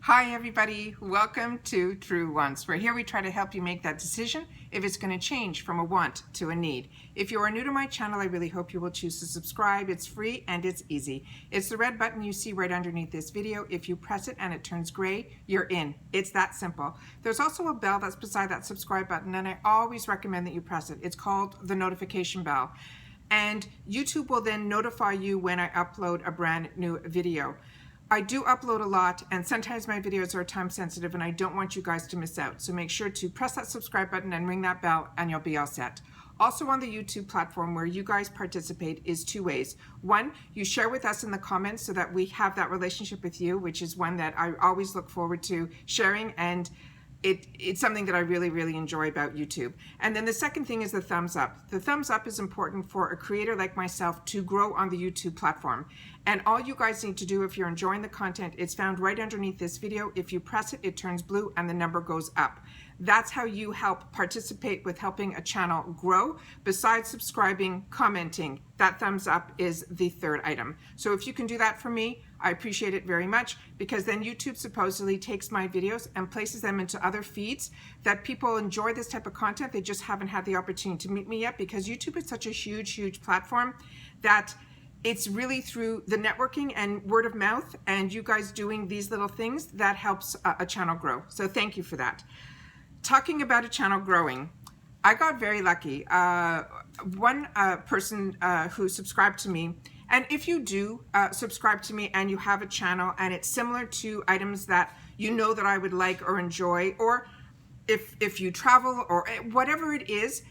Hi everybody, welcome to True Wants, where here we try to help you make that decision if it's going to change from a want to a need. If you are new to my channel, I really hope you will choose to subscribe. It's free and it's easy. It's the red button you see right underneath this video. If you press it and it turns gray, you're in. It's that simple. There's also a bell that's beside that subscribe button, and I always recommend that you press it. It's called the notification bell. And YouTube will then notify you when I upload a brand new video. I do upload a lot, and sometimes my videos are time sensitive and I don't want you guys to miss out. So make sure to press that subscribe button and ring that bell and you'll be all set. Also on the YouTube platform where you guys participate is two ways. One, you share with us in the comments so that we have that relationship with you, which is one that I always look forward to sharing, and it's something that I really enjoy about YouTube. And then the second thing is the thumbs up. The thumbs up is important for a creator like myself to grow on the YouTube platform. And all you guys need to do, if you're enjoying the content, it's found right underneath this video. If you press it, it turns blue and the number goes up. That's how you help participate with helping a channel grow. Besides subscribing, commenting, that thumbs up is the third item. So if you can do that for me, I appreciate it very much, because then YouTube supposedly takes my videos and places them into other feeds that people enjoy this type of content. They just haven't had the opportunity to meet me yet, because YouTube is such a huge platform that it's really through the networking and word of mouth and you guys doing these little things that helps a channel grow. So thank you for that. Talking about a channel growing, I got very lucky. One person who subscribed to me, and if you do subscribe to me and you have a channel and it's similar to items that you know that I would like or enjoy, or if you travel or whatever it is,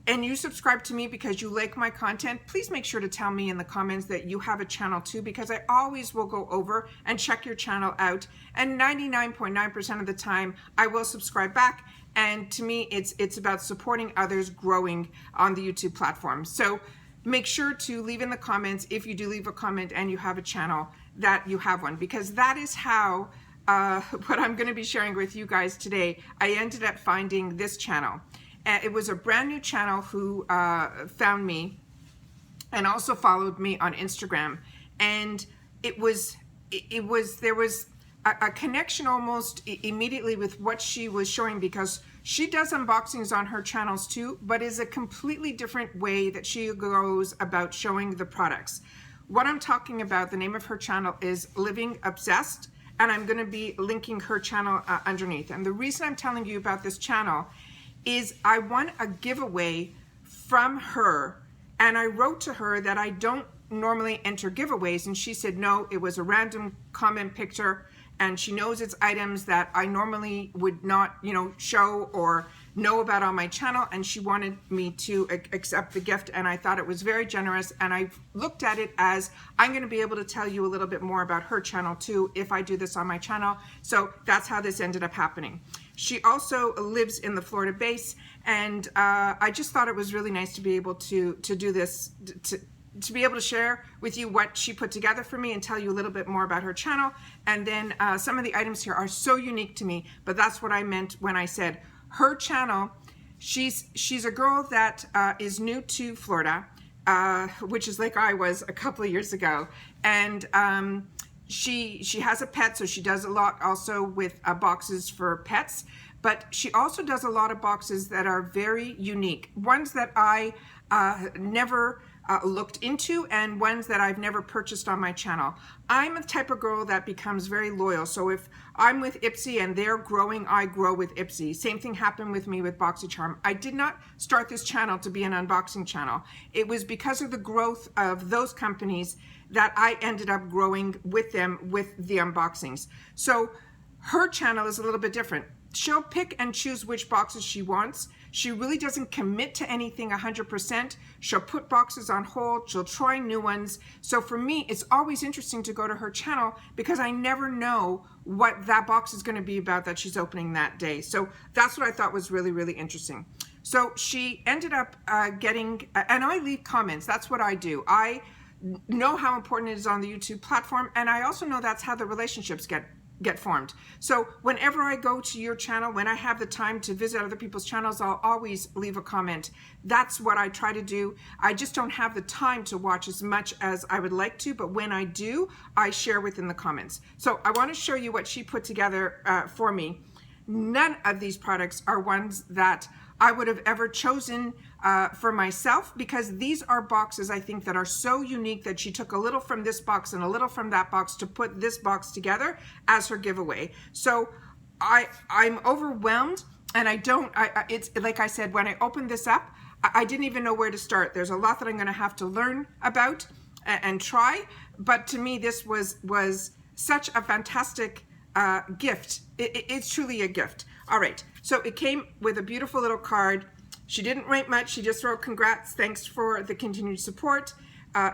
and you subscribe to me because you like my content, please make sure to tell me in the comments that you have a channel too, because I always will go over and check your channel out, and 99.9% of the time I will subscribe back. And to me, it's about supporting others growing on the YouTube platform. So make sure to leave in the comments, if you do leave a comment and you have a channel, that you have one, because that is how what I'm going to be sharing with you guys today, I ended up finding this channel. It was a brand new channel who found me and also followed me on Instagram, and there was a connection almost immediately with what she was showing, because she does unboxings on her channels too, but is a completely different way that she goes about showing the products. What I'm talking about, the name of her channel is Living Obsessed, and I'm going to be linking her channel underneath. And the reason I'm telling you about this channel is I won a giveaway from her, and I wrote to her that I don't normally enter giveaways, and she said no, it was a random comment picture, and she knows it's items that I normally would not, show or know about on my channel, and she wanted me to accept the gift, and I thought it was very generous, and I looked at it as I'm going to be able to tell you a little bit more about her channel too if I do this on my channel. So that's how this ended up happening. She also lives in the Florida base, and I just thought it was really nice to be able to do this, to be able to share with you what she put together for me and tell you a little bit more about her channel. And then some of the items here are so unique to me, but that's what I meant when I said her channel. She's a girl that is new to Florida, which is like I was a couple of years ago, and she has a pet, so she does a lot also with boxes for pets, but she also does a lot of boxes that are very unique, ones that I never looked into, and ones that I've never purchased on my channel. I'm a type of girl that becomes very loyal, so if I'm with Ipsy and they're growing, I grow with Ipsy. Same thing happened with me with BoxyCharm. I did not start this channel to be an unboxing channel. It was because of the growth of those companies that I ended up growing with them with the unboxings. So her channel is a little bit different. She'll pick and choose which boxes she wants. She really doesn't commit to anything 100%. She'll put boxes on hold. She'll try new ones. So for me, it's always interesting to go to her channel, because I never know what that box is going to be about that she's opening that day. So that's what I thought was really interesting. So she ended up getting, and I leave comments. That's what I do. I know how important it is on the YouTube platform, and I also know that's how the relationships get get formed. So whenever I go to your channel, when I have the time to visit other people's channels, I'll always leave a comment. That's what I try to do. I just don't have the time to watch as much as I would like to, but when I do, I share within the comments. So I want to show you what she put together for me. None of these products are ones that I would have ever chosen for myself, because these are boxes I think that are so unique that she took a little from this box and a little from that box to put this box together as her giveaway. So I'm overwhelmed, and it's like I said, when I opened this up, I didn't even know where to start. There's a lot that I'm going to have to learn about and try, but to me this was such a fantastic gift. It's truly a gift. All right, so it came with a beautiful little card. She didn't write much. She just wrote, "Congrats, thanks for the continued support.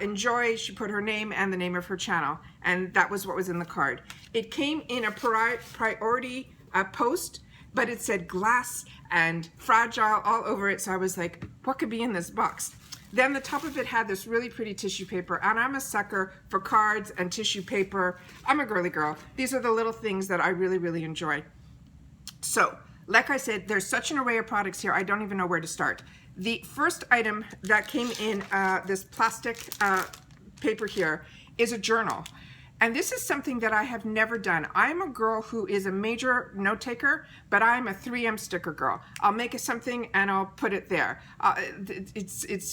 Enjoy." She put her name and the name of her channel, and that was what was in the card. It came in a priority post, but it said glass and fragile all over it, so I was like, what could be in this box? Then the top of it had this really pretty tissue paper, and I'm a sucker for cards and tissue paper. I'm a girly girl. These are the little things that I really, really enjoy. So, like I said, there's such an array of products here, I don't even know where to start. The first item that came in this plastic paper here is a journal. And this is something that I have never done. I'm a girl who is a major note taker, but I'm a 3M sticker girl. I'll make something and I'll put it there.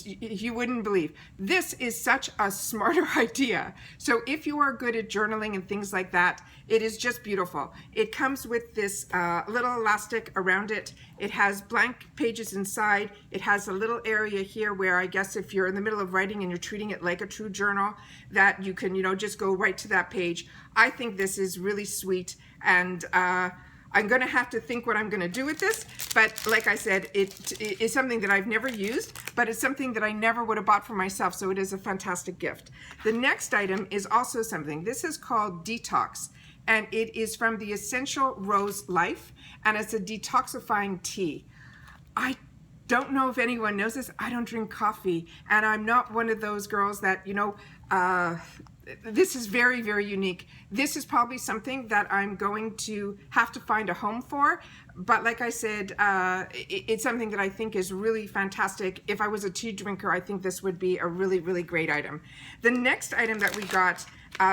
You wouldn't believe. This is such a smarter idea. So if you are good at journaling and things like that, it is just beautiful. It comes with this little elastic around it. It has blank pages inside. It has a little area here where I guess if you're in the middle of writing and you're treating it like a true journal, that you can, just go right to that page. I think this is really sweet, and I'm going to have to think what I'm going to do with this, but like I said, it is something that I've never used, but it's something that I never would have bought for myself, so it is a fantastic gift. The next item is also something. This is called Detox, and it is from the Essential Rose Life, and it's a detoxifying tea. I don't know if anyone knows this. I don't drink coffee, and I'm not one of those girls that, this is very, very unique. This is probably something that I'm going to have to find a home for, but like I said, it's something that I think is really fantastic. If I was a tea drinker, I think this would be a really, really great item. The next item that we got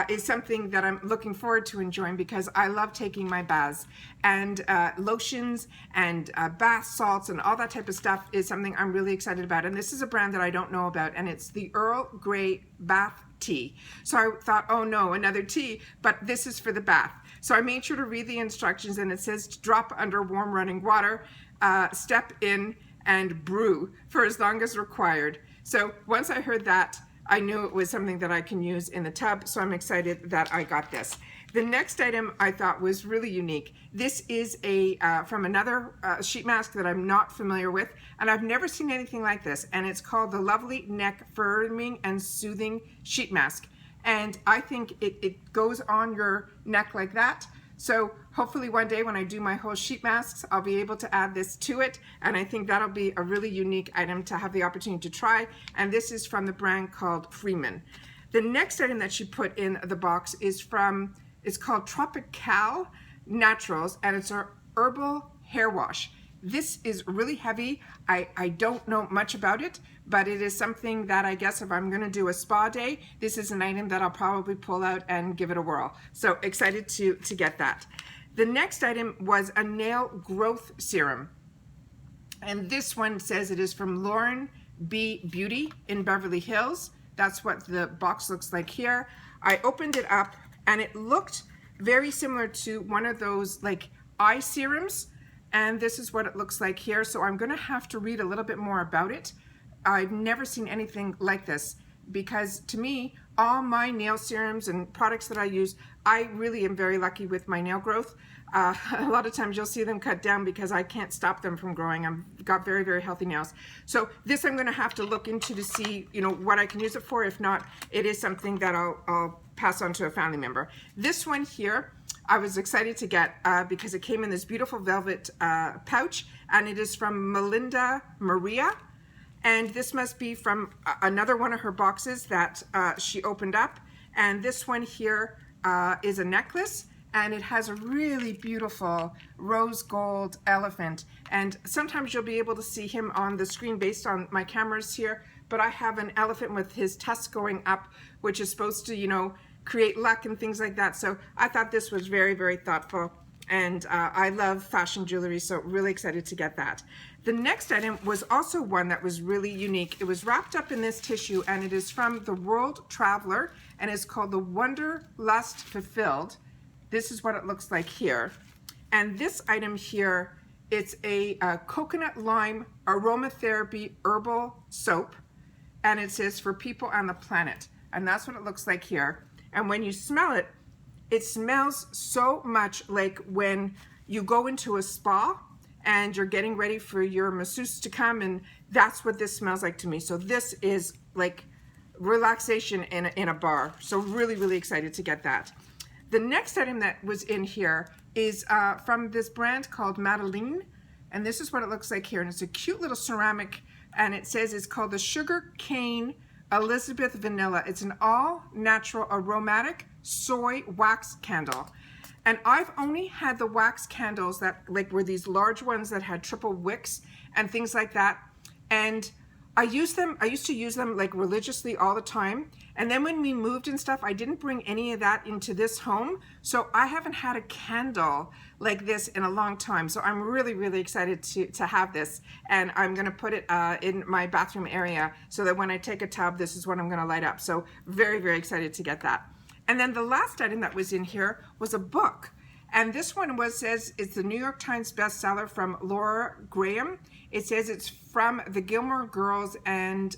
is something that I'm looking forward to enjoying, because I love taking my baths, and lotions and bath salts and all that type of stuff is something I'm really excited about. And this is a brand that I don't know about, and it's the Earl Grey Bath Tea. So I thought, oh no, another tea, but this is for the bath. So I made sure to read the instructions, and it says to drop under warm running water, step in and brew for as long as required. So once I heard that, I knew it was something that I can use in the tub, so I'm excited that I got this. The next item I thought was really unique. This is from another sheet mask that I'm not familiar with, and I've never seen anything like this, and it's called the Lovely Neck Firming and Soothing Sheet Mask. And I think it goes on your neck like that. So hopefully one day when I do my whole sheet masks, I'll be able to add this to it, and I think that'll be a really unique item to have the opportunity to try. And this is from the brand called Freeman. The next item that she put in the box is it's called Tropical Naturals, and it's a herbal hair wash. This is really heavy. I don't know much about it, but it is something that I guess if I'm going to do a spa day, this is an item that I'll probably pull out and give it a whirl. So excited to get that. The next item was a nail growth serum. And this one says it is from Lauren B. Beauty in Beverly Hills. That's what the box looks like here. I opened it up, and it looked very similar to one of those like eye serums. And this is what it looks like here. So I'm going to have to read a little bit more about it. I've never seen anything like this, because to me, all my nail serums and products that I use, I really am very lucky with my nail growth. A lot of times you'll see them cut down because I can't stop them from growing. I've got very, very healthy nails. So this I'm going to have to look into to see, what I can use it for. If not, it is something that I'll pass on to a family member. This one here, I was excited to get because it came in this beautiful velvet pouch, and it is from Melinda Maria. And this must be from another one of her boxes that she opened up. And this one here is a necklace, and it has a really beautiful rose gold elephant. And sometimes you'll be able to see him on the screen based on my cameras here, but I have an elephant with his tusks going up, which is supposed to, you know, create luck and things like that. So I thought this was very, very thoughtful. And I love fashion jewelry, so really excited to get that. The next item was also one that was really unique. It was wrapped up in this tissue, and it is from the World Traveler, and it's called the Wanderlust Fulfilled. This is what it looks like here. And this item here, it's a coconut lime aromatherapy herbal soap, and it says for people on the planet. And that's what it looks like here. And when you smell it, it smells so much like when you go into a spa and you're getting ready for your masseuse to come, and that's what this smells like to me. So this is like relaxation in a bar. So really, really excited to get that. The next item that was in here is from this brand called Madeleine, and this is what it looks like here. And it's a cute little ceramic, and it says it's called the Sugar Cane Elizabeth Vanilla. It's an all-natural aromatic soy wax candle. And I've only had the wax candles that like were these large ones that had triple wicks and things like that. And I used to use them like religiously all the time. And then when we moved and stuff, I didn't bring any of that into this home. So I haven't had a candle like this in a long time. So I'm really, really excited to have this. And I'm gonna put it in my bathroom area so that when I take a tub, this is what I'm gonna light up. So very, very excited to get that. And then the last item that was in here was a book. And this one says it's the New York Times bestseller from Laura Graham. It says it's from the Gilmore Girls and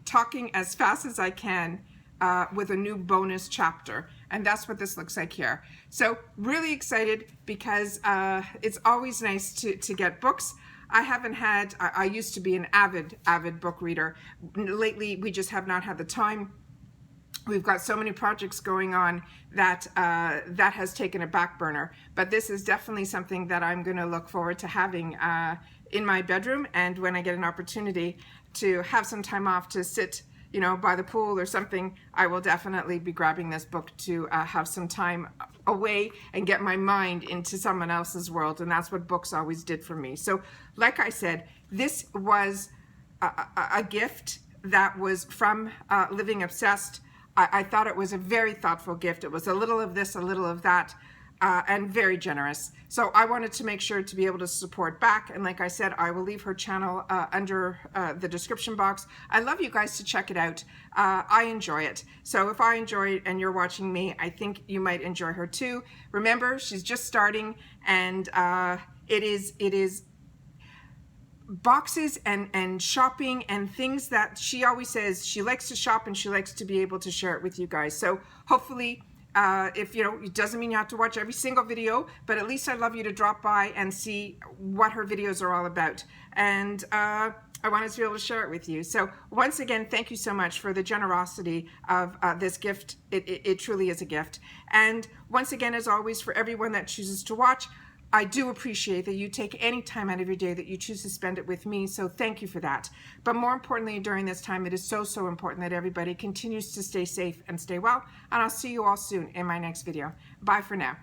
Talking as Fast as I Can with a new bonus chapter. And that's what this looks like here. So really excited because it's always nice to get books. I used to be an avid book reader. Lately, we just have not had the time. We've got so many projects going on that that has taken a back burner. But this is definitely something that I'm going to look forward to having in my bedroom. And when I get an opportunity to have some time off to sit, you know, by the pool or something, I will definitely be grabbing this book to have some time away and get my mind into someone else's world. And that's what books always did for me. So like I said, this was a gift that was from Living Obsessed. I thought it was a very thoughtful gift. It was a little of this, a little of that, and very generous. So I wanted to make sure to be able to support back. And like I said, I will leave her channel under the description box. I love you guys to check it out. I enjoy it. So if I enjoy it and you're watching me, I think you might enjoy her too. Remember, she's just starting, and it is boxes and shopping and things that she always says she likes to shop, and she likes to be able to share it with you guys. So hopefully, if you know, it doesn't mean you have to watch every single video, but at least I'd love you to drop by and see what her videos are all about. And I wanted to be able to share it with you. So once again, thank you so much for the generosity of this gift. It truly is a gift. And once again, as always, for everyone that chooses to watch, I do appreciate that you take any time out of your day that you choose to spend it with me, so thank you for that. But more importantly, during this time, it is so, so important that everybody continues to stay safe and stay well, and I'll see you all soon in my next video. Bye for now.